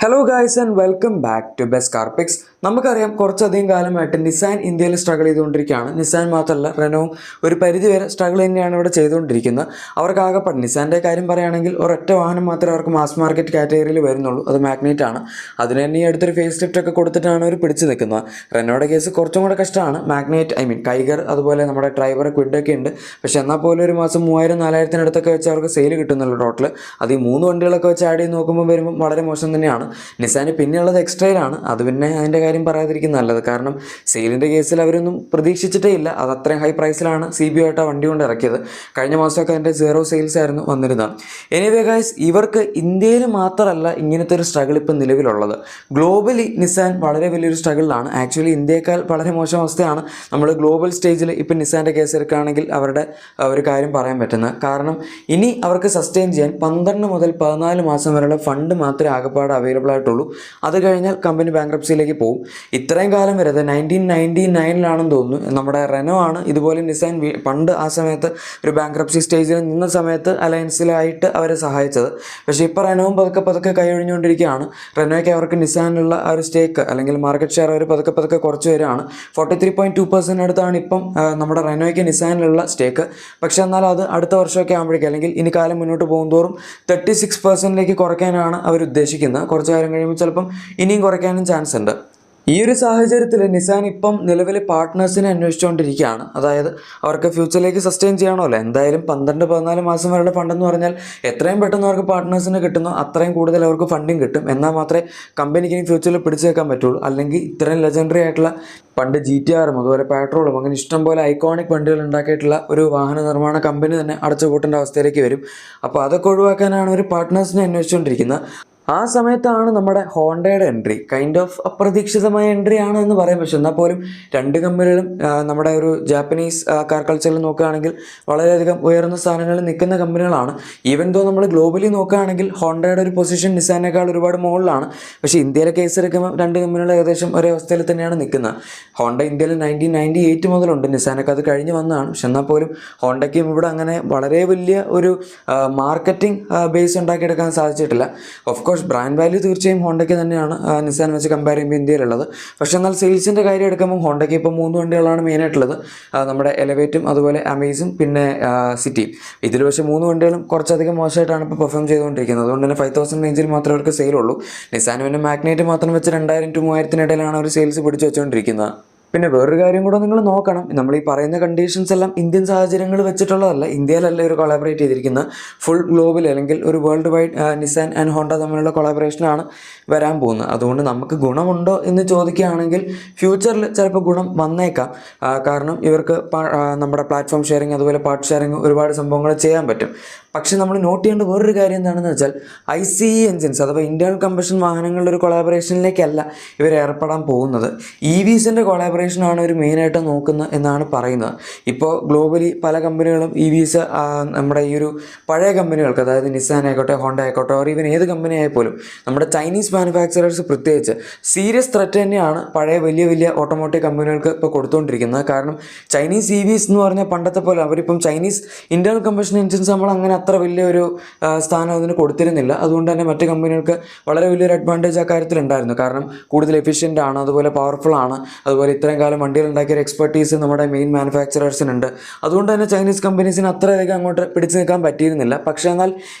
Hello guys and welcome back to best car picks. നമുക്കറിയാം കുറച്ചധികം കാലമായിട്ട് നിസാൻ ഇന്ത്യയിൽ സ്ട്രഗിൾ ചെയ്തുകൊണ്ടിരിക്കുകയാണ്. നിസാൻ മാത്രമല്ല റെനോവും ഒരു പരിധിവരെ സ്ട്രഗിൾ തന്നെയാണ് ഇവിടെ ചെയ്തുകൊണ്ടിരിക്കുന്നത്. അവർക്കാകെപ്പാട് നിസാൻ്റെ കാര്യം പറയുകയാണെങ്കിൽ ഒരൊറ്റ വാഹനം മാത്രമേ അവർക്ക് മാസ് മാർക്കറ്റ് കാറ്റഗറിയിൽ വരുന്നുള്ളൂ, അത് മാഗ്നൈറ്റ് ആണ്. അതിന് തന്നെ ഈ അടുത്തൊരു ഫേസ് ലിഫ്റ്റ് ഒക്കെ കൊടുത്തിട്ടാണ് അവർ പിടിച്ചു നിൽക്കുന്നത്. റെനോയുടെ കേസ് കുറച്ചും കൂടെ കഷ്ടമാണ്. മാഗ്നൈറ്റ് കൈഗർ അതുപോലെ നമ്മുടെ ഡ്രൈവർ ക്വിഡൊക്കെ ഉണ്ട്. പക്ഷേ എന്നാൽ പോലും ഒരു മാസം 3000-4000 വെച്ച് അവർക്ക് സെയിൽ കിട്ടുന്നുള്ളൂ ടോട്ടൽ. അത് ഈ 3 വണ്ടികളൊക്കെ വെച്ച് ആഡ് ചെയ്ത് നോക്കുമ്പോൾ വരുമ്പോൾ വളരെ മോശം തന്നെയാണ്. നിസാന് പിന്നെയുള്ളത് എക്സ്ട്രയിലാണ്. അത് പിന്നെ അതിൻ്റെ കാര്യം പറയാതിരിക്കും നല്ലത്. കാരണം സെയിലിൻ്റെ കേസിൽ അവരൊന്നും പ്രതീക്ഷിച്ചിട്ടേ ഇല്ല. അത് അത്രയും ഹൈ പ്രൈസിലാണ് CBO ആയിട്ട് വണ്ടി കൊണ്ട് ഇറക്കിയത്. കഴിഞ്ഞ മാസമൊക്കെ അതിൻ്റെ 0 സെയിൽസ് ആയിരുന്നു വന്നിരുന്നത്. എനിവേ ഗൈസ്, ഇവർക്ക് ഇന്ത്യയിൽ മാത്രമല്ല ഇങ്ങനത്തെ ഒരു സ്ട്രഗിൾ ഇപ്പം നിലവിലുള്ളത്. ഗ്ലോബലി നിസാൻ വളരെ വലിയൊരു സ്ട്രഗിളിലാണ്. ആക്ച്വലി ഇന്ത്യയേക്കാൾ വളരെ മോശം അവസ്ഥയാണ് നമ്മൾ ഗ്ലോബൽ സ്റ്റേജിൽ ഇപ്പം നിസാൻ്റെ കേസ് എടുക്കുകയാണെങ്കിൽ അവരുടെ ഒരു കാര്യം പറയാൻ പറ്റുന്നത്. കാരണം ഇനി അവർക്ക് സസ്റ്റെയിൻ ചെയ്യാൻ 12 മുതൽ 14 മാസം വരെയുള്ള ഫണ്ട് മാത്രമേ ആകെപ്പാട് അവൈലബിൾ ആയിട്ടുള്ളൂ. അത് കഴിഞ്ഞാൽ കമ്പനി ബാങ്ക്രപ്സിയിലേക്ക് പോകും. ഇത്രയും കാലം വരെ, അത് 1999 തോന്നുന്നു, നമ്മുടെ റെനോ ആണ് ഇതുപോലെ നിസാൻ പണ്ട് ആ സമയത്ത് ഒരു ബാങ്ക്രപ്സി സ്റ്റേജിൽ നിന്ന സമയത്ത് അലയൻസിലായിട്ട് അവരെ സഹായിച്ചത്. പക്ഷേ ഇപ്പോൾ റെനോവും പതുക്കെ കൈയൊഴിഞ്ഞുകൊണ്ടിരിക്കുകയാണ്. റെനോയ്ക്ക് അവർക്ക് നിസാനിലുള്ള ആ ഒരു സ്റ്റേക്ക് അല്ലെങ്കിൽ മാർക്കറ്റ് ഷെയർ അവർ പതുക്കെ കുറച്ച് വരികയാണ്. 43.2% അടുത്താണ് ഇപ്പം നമ്മുടെ റെനോയ്ക്ക് നിസാനിലുള്ള സ്റ്റേക്ക്. പക്ഷേ എന്നാൽ അത് അടുത്ത വർഷമൊക്കെ ആകുമ്പോഴേക്കും അല്ലെങ്കിൽ ഇനി കാലം മുന്നോട്ട് പോകുന്തോറും 36%ലേക്ക് കുറയ്ക്കാനാണ് അവർ ഉദ്ദേശിക്കുന്നത്. കുറച്ച് കാലം കഴിയുമ്പോൾ ചിലപ്പം ഇനിയും കുറയ്ക്കാനും ചാൻസ് ഉണ്ട്. ഈ ഒരു സാഹചര്യത്തിൽ നിസാൻ ഇപ്പം നിലവിൽ പാർട്ട്നേഴ്സിനെ അന്വേഷിച്ചുകൊണ്ടിരിക്കുകയാണ്. അതായത് അവർക്ക് ഫ്യൂച്ചറിലേക്ക് സസ്റ്റെയിൻ ചെയ്യണമല്ലോ. എന്തായാലും 12-14 മാസം വരെയുള്ള ഫണ്ടെന്ന് പറഞ്ഞാൽ എത്രയും പെട്ടെന്ന് അവർക്ക് പാർട്ട്നേഴ്സിന് കിട്ടുന്നു അത്രയും കൂടുതൽ അവർക്ക് ഫണ്ടിങ് കിട്ടും. എന്നാൽ മാത്രമേ കമ്പനിക്ക് ഇനി ഫ്യൂച്ചറിൽ പിടിച്ചു വെക്കാൻ പറ്റുള്ളൂ. അല്ലെങ്കിൽ ഇത്രയും ലെജൻഡറി ആയിട്ടുള്ള പണ്ട് GTR അതുപോലെ പെട്രോളും അങ്ങനെ ഇഷ്ടംപോലെ ഐക്കോണിക് വണ്ടികൾ ഉണ്ടാക്കിയിട്ടുള്ള ഒരു വാഹന നിർമ്മാണ കമ്പനി തന്നെ അടച്ചുപൂട്ടേണ്ട അവസ്ഥയിലേക്ക് വരും. അപ്പോൾ അതൊക്കെ ഒഴിവാക്കാനാണ് ഒരു പാർട്ട്നേഴ്സിനെ അന്വേഷിച്ചുകൊണ്ടിരിക്കുന്നത്. ആ സമയത്താണ് നമ്മുടെ ഹോണ്ടയുടെ എൻട്രി. കൈൻഡ് ഓഫ് അപ്രതീക്ഷിതമായ എൻട്രി ആണ് എന്ന് പറയാം. പക്ഷെ എന്നാൽ പോലും രണ്ട് കമ്പനികളും നമ്മുടെ ഒരു ജാപ്പനീസ് കാർ കൾച്ചറിൽ നോക്കുകയാണെങ്കിൽ വളരെയധികം ഉയർന്ന സ്ഥാനങ്ങളിൽ നിൽക്കുന്ന കമ്പനികളാണ്. ഈവൻ ദോ നമ്മൾ ഗ്ലോബലി നോക്കുകയാണെങ്കിൽ ഹോണ്ടയുടെ ഒരു പൊസിഷൻ നിസാനേക്കാൾ ഒരുപാട് മുകളിലാണ്. പക്ഷേ ഇന്ത്യയിലെ കേസ് എടുക്കുമ്പോൾ രണ്ട് കമ്പനികൾ ഏകദേശം ഒരേ അവസ്ഥയിൽ തന്നെയാണ് നിൽക്കുന്നത്. ഹോണ്ട ഇന്ത്യയിൽ 1998 മുതലുണ്ട്, നിസാനൊക്കെ അത് കഴിഞ്ഞ് വന്നതാണ്. പക്ഷെ എന്നാൽ പോലും ഹോണ്ടയ്ക്കും ഇവിടെ അങ്ങനെ വളരെ വലിയ ഒരു മാർക്കറ്റിംഗ് ബേസ് ഉണ്ടാക്കിയെടുക്കാൻ സാധിച്ചിട്ടില്ല. ഓഫ് കോഴ്സ് ബ്രാൻഡ് വാല്യൂ തീർച്ചയായും ഹോണ്ടയ്ക്ക് തന്നെയാണ് നിസാൻ വെച്ച് കമ്പയർ ചെയ്യുമ്പോൾ ഇന്ത്യയിലുള്ളത്. പക്ഷേ എന്നാൽ സെയിൽസിൻ്റെ കാര്യം എടുക്കുമ്പോൾ ഹോണ്ടയ്ക്ക് ഇപ്പോൾ 3 വണ്ടികളാണ് മെയിനായിട്ടുള്ളത്. നമ്മുടെ എലവേറ്റും അതുപോലെ അമേസും പിന്നെ സിറ്റിയും. ഇതിൽ പക്ഷേ 3 വണ്ടികളും കുറച്ചധികം മോശമായിട്ടാണ് ഇപ്പോൾ പെർഫോം ചെയ്തുകൊണ്ടിരിക്കുന്നത്. അതുകൊണ്ട് തന്നെ 5000 റേഞ്ചിൽ മാത്രമേ അവർക്ക് സെയിലുള്ളൂ. നിസാൻ പിന്നെ മാഗ്നൈറ്റ് മാത്രം വെച്ച് 2000-3000 ഇടയിലാണ് അവർ സെയിൽസ് പിടിച്ചു വെച്ചുകൊണ്ടിരിക്കുന്നത്. പിന്നെ വേറൊരു കാര്യം കൂടെ നിങ്ങൾ നോക്കണം. നമ്മൾ ഈ പറയുന്ന കണ്ടീഷൻസ് എല്ലാം ഇന്ത്യൻ സാഹചര്യങ്ങൾ വെച്ചിട്ടുള്ളതല്ല. ഇന്ത്യയിലല്ല ഒരു കൊളാബറേറ്റ് ചെയ്തിരിക്കുന്നത്. ഫുൾ ഗ്ലോബൽ അല്ലെങ്കിൽ ഒരു world wide Nissan and Honda തമ്മിലുള്ള കൊളാബറേഷനാണ് വരാൻ പോകുന്നത്. അതുകൊണ്ട് നമുക്ക് ഗുണമുണ്ടോ എന്ന് ചോദിക്കുകയാണെങ്കിൽ ഫ്യൂച്ചറിൽ ചിലപ്പോൾ ഗുണം വന്നേക്കാം. കാരണം ഇവർക്ക് നമ്മുടെ പ്ലാറ്റ്ഫോം ഷെയറിങ് അതുപോലെ പാർട്ട് ഷെയറിങ് ഒരുപാട് സംഭവങ്ങൾ ചെയ്യാൻ പറ്റും. പക്ഷേ നമ്മൾ നോട്ട് ചെയ്യേണ്ട വേറൊരു കാര്യം എന്താണെന്ന് വെച്ചാൽ ICE എൻജിൻസ് അഥവാ ഇന്റേണൽ കമ്പഷൻ വാഹനങ്ങളുടെ ഒരു കൊളാബറേഷനിലേക്കല്ല ഇവർ ഏർപ്പെടാൻ പോകുന്നത്. EVസിൻ്റെ കൊളാബറേഷനാണ് ഒരു മെയിനായിട്ട് നോക്കുന്നത് എന്നാണ് പറയുന്നത്. ഇപ്പോൾ ഗ്ലോബലി പല കമ്പനികളും EVs നമ്മുടെ ഈ ഒരു പഴയ കമ്പനികൾക്ക്, അതായത് നിസാൻ ആയിക്കോട്ടെ ഹോണ്ട ആയിക്കോട്ടെ ഓർ ഈവൻ ഏത് കമ്പനി ആയാലും നമ്മുടെ ചൈനീസ് മാനുഫാക്ചറേഴ്സ് പ്രത്യേകിച്ച് സീരിയസ് ത്രെറ്റ് തന്നെയാണ് പഴയ വലിയ ഓട്ടോമോട്ടീവ് കമ്പനികൾക്ക് ഇപ്പോൾ കൊടുത്തുകൊണ്ടിരിക്കുന്നത്. കാരണം ചൈനീസ് EVs എന്ന് പറഞ്ഞാൽ പണ്ടത്തെ പോലെ അവരിപ്പം ചൈനീസ് ഇന്റേണൽ കമ്പഷൻ എൻജിൻസ് നമ്മൾ അങ്ങനെ അത്ര വലിയൊരു സ്ഥാനം അതിന് കൊടുത്തിരുന്നില്ല. അതുകൊണ്ട് തന്നെ മറ്റ് കമ്പനികൾക്ക് വളരെ വലിയൊരു അഡ്വാൻറ്റേജ് ആ കാര്യത്തിൽ ഉണ്ടായിരുന്നു. കാരണം കൂടുതൽ എഫിഷ്യൻ്റ് ആണ്, അതുപോലെ പവർഫുൾ ആണ്, അതുപോലെ ഇത്രയും കാലം വണ്ടികൾ ഉണ്ടാക്കിയ ഒരു എക്സ്പെർട്ടീസ് നമ്മുടെ മെയിൻ മാനുഫാക്ചറേഴ്സിനുണ്ട്. അതുകൊണ്ട് തന്നെ ചൈനീസ് കമ്പനീസിന് അത്രയധികം അങ്ങോട്ട് പിടിച്ചു നിൽക്കാൻ പറ്റിയിരുന്നില്ല. പക്ഷേ എന്നാൽ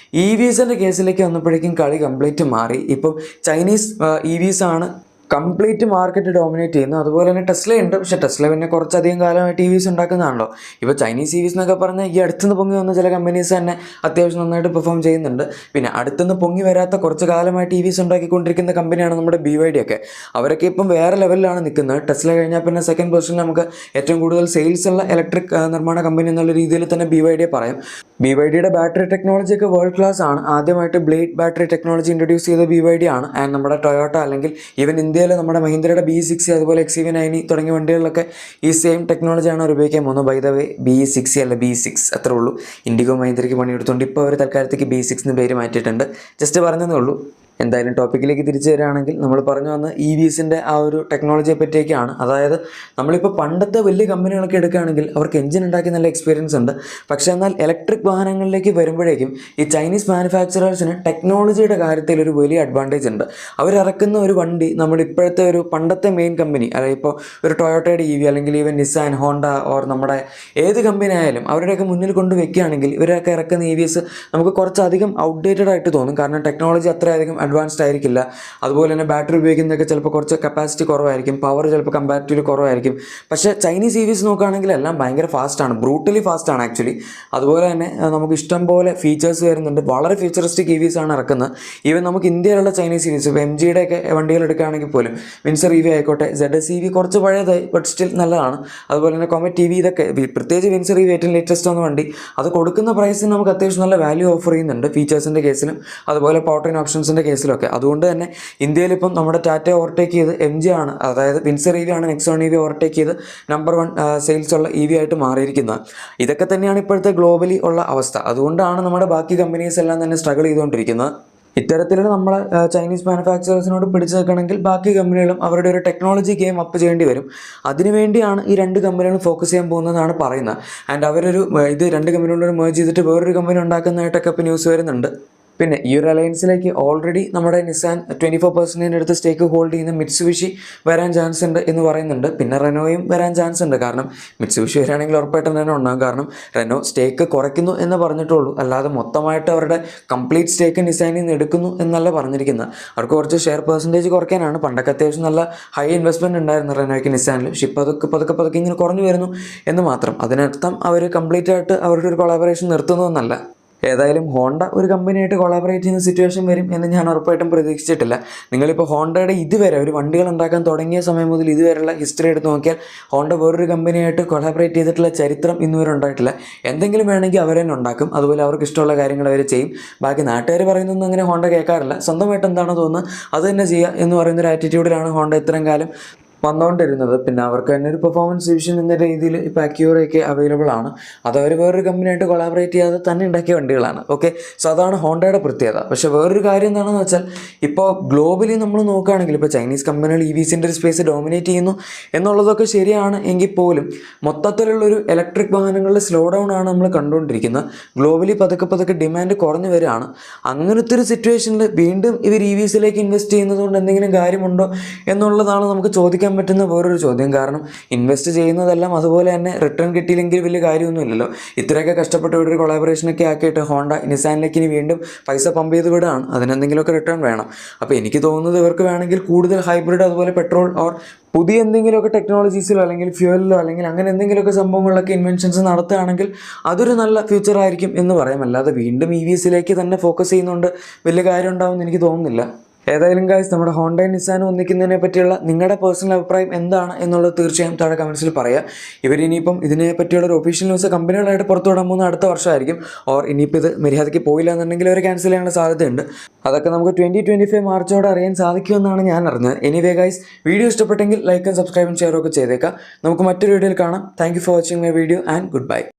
EVസിൻ്റെ കേസിലേക്ക് വന്നപ്പോഴേക്കും കളി കംപ്ലീറ്റ് മാറി. ഇപ്പം ചൈനീസ് EVs ആണ് കംപ്ലീറ്റ് മാർക്കറ്റ് ഡോമിനേറ്റ് ചെയ്യുന്നു. അതുപോലെ തന്നെ ടെസ്ല ഉണ്ട്. പക്ഷേ ടെസ്ല പിന്നെ കുറച്ചധികം കാലമായിട്ട് EVs ഉണ്ടാക്കുന്നതാണല്ലോ. ഇപ്പോൾ ചൈനീസ് EVs എന്നൊക്കെ പറഞ്ഞാൽ ഈ അടുത്തുനിന്ന് പൊങ്ങി വന്ന ചില കമ്പനീസ് തന്നെ അത്യാവശ്യം നന്നായിട്ട് പെർഫോം ചെയ്യുന്നുണ്ട്. പിന്നെ അടുത്തുനിന്ന് പൊങ്ങി വരാത്ത കുറച്ച് കാലമായിട്ട് EVs ഉണ്ടാക്കിക്കൊണ്ടിരിക്കുന്ന കമ്പനിയാണ് നമ്മുടെ BYD ഒക്കെ. അവരൊക്കെ ഇപ്പം വേറെ ലെവലിലാണ് നിൽക്കുന്നത്. ടെസ്ല കഴിഞ്ഞാൽ പിന്നെ സെക്കൻഡ് പൊസിഷനിൽ നമുക്ക് ഏറ്റവും കൂടുതൽ സെയിൽസ് ഉള്ള ഇലക്ട്രിക് നിർമ്മാണ കമ്പനി എന്നുള്ള രീതിയിൽ തന്നെ BYD പറയാം. BYDയുടെ ബാറ്ററി ടെക്നോളജി ഒക്കെ വേൾഡ് ക്ലാസ് ആണ്. ആദ്യമായിട്ട് ബ്ലേഡ് ബാറ്ററി ടെക്നോളജി ഇൻട്രൊഡ്യൂസ് ചെയ്ത BYD ആണ്. ആൻഡ് നമ്മുടെ ടൊയോട്ട അല്ലെങ്കിൽ ഈവൻ ഇന്ത്യയിൽ നമ്മുടെ മഹീന്ദ്രയുടെ BE60 അതുപോലെ XUV90 തുടങ്ങിയ വണ്ടികളിലൊക്കെ ഈ സെയിം ടെക്നോളജിയാണ് അവർ ഉപയോഗിക്കാൻ പോകുന്നത്. ബൈ ദ വേ BE60 അല്ല B6 അത്രേ ഉള്ളൂ. ഇൻഡിഗോ മഹീന്ദ്രയ്ക്ക് പണിയെടുത്തുകൊണ്ട് ഇപ്പോൾ അവർ തൽക്കാലത്തേക്ക് B6 എന്ന് പേര് മാറ്റിയിട്ടുണ്ട്. ജസ്റ്റ് പറഞ്ഞതേ ഉള്ളൂ. എന്തായാലും ടോപ്പിക്കിലേക്ക് തിരിച്ചു വരികയാണെങ്കിൽ നമ്മൾ പറഞ്ഞു വന്ന EVസിൻ്റെ ആ ഒരു ടെക്നോളജിയെ പറ്റിയൊക്കെയാണ്. അതായത് നമ്മളിപ്പോൾ പണ്ടത്തെ വലിയ കമ്പനികളൊക്കെ എടുക്കുകയാണെങ്കിൽ അവർക്ക് എഞ്ചിൻ ഉണ്ടാക്കി നല്ല എക്സ്പീരിയൻസ് ഉണ്ട്. പക്ഷേ എന്നാൽ ഇലക്ട്രിക് വാഹനങ്ങളിലേക്ക് വരുമ്പോഴേക്കും ഈ ചൈനീസ് മാനുഫാക്ചറേഴ്സിന് ടെക്നോളജിയുടെ കാര്യത്തിൽ ഒരു വലിയ അഡ്വാൻറ്റേജ് ഉണ്ട്. അവരിറക്കുന്ന ഒരു വണ്ടി നമ്മൾ ഇപ്പോഴത്തെ ഒരു പണ്ടത്തെ മെയിൻ കമ്പനി, അതായത് ഇപ്പോൾ ഒരു ടൊയോട്ടയുടെ EV അല്ലെങ്കിൽ ഈവൻ നിസാൻ, ഹോണ്ട ഓർ നമ്മുടെ ഏത് കമ്പനി ആയാലും അവരുടെയൊക്കെ മുന്നിൽ കൊണ്ട് വെക്കുകയാണെങ്കിൽ ഇവരൊക്കെ ഇറക്കുന്ന EVs നമുക്ക് കുറച്ചധികം ഔട്ട്ഡേറ്റഡ് ആയിട്ട് തോന്നും. കാരണം ടെക്നോളജി അത്രയധികം അഡ്വാൻസ്ഡ് ആയിരിക്കില്ല. അതുപോലെ തന്നെ ബാറ്ററി ഉപയോഗിക്കുന്നതൊക്കെ ചിലപ്പോൾ കുറച്ച് കപ്പാസിറ്റി കുറവായിരിക്കും, പവർ ചിലപ്പോൾ കമ്പാരിറ്റീവ്ലി കുറവായിരിക്കും. പക്ഷേ ചൈനീസ് EVs നോക്കുകയാണെങ്കിൽ എല്ലാം ഭയങ്കര ഫാസ്റ്റാണ്, ബ്രൂട്ടലി ഫാസ്റ്റാണ് ആക്ച്വലി. അതുപോലെ തന്നെ നമുക്ക് ഇഷ്ടം പോലെ ഫീച്ചേഴ്സ് വരുന്നുണ്ട്. വളരെ ഫ്യൂച്ചറിസ്റ്റിക് EVs ആണ് ഇറക്കുന്നത്. ഈവൻ നമുക്ക് ഇന്ത്യയിലുള്ള ചൈനീസ് EVs, ഇപ്പോൾ MGയുടെ ഒക്കെ വണ്ടികൾ എടുക്കുകയാണെങ്കിൽ പോലും വിൻസർ EV ആയിക്കോട്ടെ, ZS EV കുറച്ച് പഴയതായി ബട്ട് സ്റ്റിൽ നല്ലതാണ്. അതുപോലെ തന്നെ കൊമറ്റ് EV, ഇതൊക്കെ പ്രത്യേകിച്ച് വിൻസർ EV ഏറ്റവും ലേറ്റസ്റ്റ് വന്ന വണ്ടി, അത് കൊടുക്കുന്ന പ്രൈസിന് നമുക്ക് അത്യാവശ്യം നല്ല വാല്യൂ ഓഫർ ചെയ്യുന്നുണ്ട് ഫീച്ചേഴ്സിൻ്റെ കേസിലും അതുപോലെ പവർ ട്രെയിൻ ഓപ്ഷൻസിൻ്റെ കേസിലൊക്കെ. അതുകൊണ്ട് തന്നെ ഇന്ത്യയിൽ ഇപ്പം നമ്മുടെ ടാറ്റ ഓവർടേക്ക് ചെയ്ത് MG ആണ്, അതായത് വിൻസർ EV ആണ് നെക്സോൺ EV ഓവർടേക്ക് ചെയ്ത് നമ്പർ 1 സെയിൽസ് ഉള്ള EV ആയിട്ട് മാറിയിരിക്കുന്നത്. ഇതൊക്കെ തന്നെയാണ് ഇപ്പോഴത്തെ ഗ്ലോബലി ഉള്ള അവസ്ഥ. അതുകൊണ്ടാണ് നമ്മുടെ ബാക്കി കമ്പനീസ് എല്ലാം തന്നെ സ്ട്രഗിൾ ചെയ്തുകൊണ്ടിരിക്കുന്നത്. ഇത്തരത്തിലുള്ള നമ്മളെ ചൈനീസ് മാനുഫാക്ചറേഴ്സിനോട് പിടിച്ചു നിൽക്കണമെങ്കിൽ ബാക്കി കമ്പനികളും അവരുടെ ഒരു ടെക്നോളജി ഗെയിം അപ്പ് ചെയ്യേണ്ടി വരും. അതിനുവേണ്ടിയാണ് ഈ രണ്ട് കമ്പനികളും ഫോക്കസ് ചെയ്യാൻ പോകുന്നതെന്നാണ് പറയുന്നത്. ആൻഡ് അവരൊരു ഇത് രണ്ട് കമ്പനികളോട് മേർജ് ചെയ്തിട്ട് വേറൊരു കമ്പനി ഉണ്ടാക്കുന്നതായിട്ടൊക്കെ ഇപ്പോൾ ന്യൂസ് വരുന്നുണ്ട്. പിന്നെ ഈ ഒരു അലയൻസിലേക്ക് ഓൾറെഡി നമ്മുടെ നിസാൻ 24% അടുത്ത് സ്റ്റേക്ക് ഹോൾഡ് ചെയ്യുന്ന മിറ്റ്സുബിഷി വരാൻ ചാൻസ് ഉണ്ട് എന്ന് പറയുന്നുണ്ട്. പിന്നെ റെനോയും വരാൻ ചാൻസ് ഉണ്ട്. കാരണം മിറ്റ്സുബിഷി വരികയാണെങ്കിൽ ഉറപ്പായിട്ടും തന്നെ ഉണ്ടാകും. കാരണം റെനോ സ്റ്റേക്ക് കുറയ്ക്കുന്നു എന്ന് പറഞ്ഞിട്ടുള്ളൂ, അല്ലാതെ മൊത്തമായിട്ട് അവരുടെ കംപ്ലീറ്റ് സ്റ്റേക്ക് നിസാനിൽ നിന്ന് എടുക്കുന്നു എന്നല്ല പറഞ്ഞിരിക്കുന്നത്. അവർക്ക് കുറച്ച് ഷെയർ പെർസെൻറ്റേജ് കുറയ്ക്കാനാണ്. പണ്ടൊക്കെ അത്യാവശ്യം നല്ല ഹൈ ഇൻവെസ്റ്റ്മെൻറ്റ് ഉണ്ടായിരുന്നു റെനോയ്ക്ക് നിസാനിൽ. പക്ഷേ ഇപ്പോൾ അതൊക്കെ പതുക്കെ ഇങ്ങനെ കുറഞ്ഞു വരുന്നു എന്ന് മാത്രം. അതിനർത്ഥം അവർ കംപ്ലീറ്റ് ആയിട്ട് അവരുടെ ഒരു കൊളാബറേഷൻ നിർത്തുന്നതെന്നല്ല. ഏതായാലും ഹോണ്ട ഒരു കമ്പനിയായിട്ട് കൊളാബറേറ്റ് ചെയ്യുന്ന സിറ്റുവേഷൻ വരും എന്ന് ഞാൻ ഉറപ്പായിട്ടും പ്രതീക്ഷിച്ചിട്ടില്ല. നിങ്ങളിപ്പോൾ ഹോണ്ടയുടെ ഇതുവരെ ഒരു വണ്ടികൾ ഉണ്ടാക്കാൻ തുടങ്ങിയ സമയം മുതൽ ഇതുവരെയുള്ള ഹിസ്റ്ററി എടുത്ത് നോക്കിയാൽ ഹോണ്ട വേറൊരു കമ്പനിയായിട്ട് കൊളാബറേറ്റ് ചെയ്തിട്ടുള്ള ചരിത്രം ഇന്നുവരെ ഉണ്ടായിട്ടില്ല. എന്തെങ്കിലും വേണമെങ്കിൽ അവർ തന്നെ ഉണ്ടാക്കും. അതുപോലെ അവർക്ക് ഇഷ്ടമുള്ള കാര്യങ്ങൾ അവർ ചെയ്യും. ബാക്കി നാട്ടുകാർ പറയുന്നൊന്നും അങ്ങനെ ഹോണ്ട കേൾക്കാറില്ല. സ്വന്തമായിട്ട് എന്താണോ തോന്നുന്നത് അത് തന്നെ ചെയ്യുക എന്ന് പറയുന്നൊരു ആറ്റിറ്റ്യൂഡിലാണ് ഹോണ്ട ഇത്രയും കാലം വന്നുകൊണ്ടിരുന്നത്. പിന്നെ അവർക്ക് തന്നെ ഒരു പെർഫോമൻസ് ഡിവിഷൻ എന്ന രീതിയിൽ ഇപ്പോൾ അക്യൂറയൊക്കെ അവൈലബിൾ ആണ്. അതവർ വേറൊരു കമ്പനിയായിട്ട് കൊളാബറേറ്റ് ചെയ്യാതെ തന്നെ ഉണ്ടാക്കിയ വണ്ടികളാണ്. ഓക്കെ, സോ അതാണ് ഹോണ്ടയുടെ പ്രത്യേകത. പക്ഷേ വേറൊരു കാര്യം എന്താണെന്ന് വെച്ചാൽ ഇപ്പോൾ ഗ്ലോബലി നമ്മൾ നോക്കുകയാണെങ്കിൽ ഇപ്പോൾ ചൈനീസ് കമ്പനികൾ EVസിൻ്റെ ഒരു സ്പേസ് ഡോമിനേറ്റ് ചെയ്യുന്നു എന്നുള്ളതൊക്കെ ശരിയാണ് എങ്കിൽ പോലും മൊത്തത്തിലുള്ളൊരു ഇലക്ട്രിക് വാഹനങ്ങളുടെ സ്ലോ ഡൗൺ ആണ് നമ്മൾ കണ്ടുകൊണ്ടിരിക്കുന്നത്. ഗ്ലോബലി പതുക്കെ ഡിമാൻഡ് കുറഞ്ഞു വരികയാണ്. അങ്ങനത്തെ ഒരു സിറ്റുവേഷനിൽ വീണ്ടും ഇവർ EVസിലേക്ക് ഇൻവെസ്റ്റ് ചെയ്യുന്നത് കൊണ്ട് എന്തെങ്കിലും കാര്യമുണ്ടോ എന്നുള്ളതാണ് നമുക്ക് ചോദിക്കാൻ പറ്റുന്ന വേറൊരു ചോദ്യം. കാരണം ഇൻവെസ്റ്റ് ചെയ്യുന്നതെല്ലാം അതുപോലെ തന്നെ റിട്ടേൺ കിട്ടിയില്ലെങ്കിൽ വലിയ കാര്യമൊന്നുമില്ലല്ലോ. ഇത്രയൊക്കെ കഷ്ടപ്പെട്ട് ഇവിടെ ഒരു കൊളാബറേഷനൊക്കെ ആക്കിയിട്ട് ഹോണ്ട നിസാനിലേക്ക് ഇനി വീണ്ടും പൈസ പമ്പ് ചെയ്ത് വിടുകയാണ്. അതിനെന്തെങ്കിലുമൊക്കെ റിട്ടേൺ വേണം. അപ്പോൾ എനിക്ക് തോന്നുന്നത് ഇവർക്ക് വേണമെങ്കിൽ കൂടുതൽ ഹൈബ്രിഡ് അതുപോലെ പെട്രോൾ ഓർ പുതിയ എന്തെങ്കിലുമൊക്കെ ടെക്നോളജീസിലോ അല്ലെങ്കിൽ ഫ്യൂവലിലോ അല്ലെങ്കിൽ അങ്ങനെ എന്തെങ്കിലുമൊക്കെ സംഭവങ്ങളിലൊക്കെ ഇൻവെൻഷൻസ് നടത്തുകയാണെങ്കിൽ അതൊരു നല്ല ഫ്യൂച്ചർ ആയിരിക്കും എന്ന് പറയാം. അല്ലാതെ വീണ്ടും EVസിലേക്ക് തന്നെ ഫോക്കസ് ചെയ്യുന്നതുകൊണ്ട് വലിയ കാര്യം ഉണ്ടാവുമെന്ന് എനിക്ക് തോന്നുന്നില്ല. ഏതായാലും ഗൈസ്, നമ്മുടെ ഹോണ്ടയും നിസാനും ഒന്നിക്കുന്നതിനെ പറ്റിയുള്ള നിങ്ങളുടെ പേഴ്സണൽ അഭിപ്രായം എന്താണ് എന്നുള്ളത് തീർച്ചയായും താഴെ കമൻസിൽ പറയുക. ഇവരിനിയിപ്പം ഇതിനെ പറ്റിയുള്ള ഒരു ഒഫീഷ്യൽ ന്യൂസ് കമ്പനികളായിട്ട് പുറത്തു വിടാൻ പോകുന്ന അടുത്ത വർഷമായിരിക്കും. ഓർ ഇനിയിപ്പോൾ ഇത് മര്യാദയ്ക്ക് പോയില്ല എന്നുണ്ടെങ്കിൽ അവർ ക്യാൻസൽ ചെയ്യാനുള്ള സാധ്യതയുണ്ട്. അതൊക്കെ നമുക്ക് 2025 മാർച്ചോടെ അറിയാൻ സാധിക്കുമെന്നാണ് ഞാൻ അറിഞ്ഞത്. എനിവേ ഗൈസ്, വീഡിയോ ഇഷ്ടപ്പെട്ടെങ്കിൽ ലൈക്കും സബ്സ്ക്രൈബും ഷെയറും ഒക്കെ ചെയ്തേക്കാം. നമുക്ക് മറ്റൊരു വീഡിയോയിൽ കാണാം. Thank you for watching my video and good bye.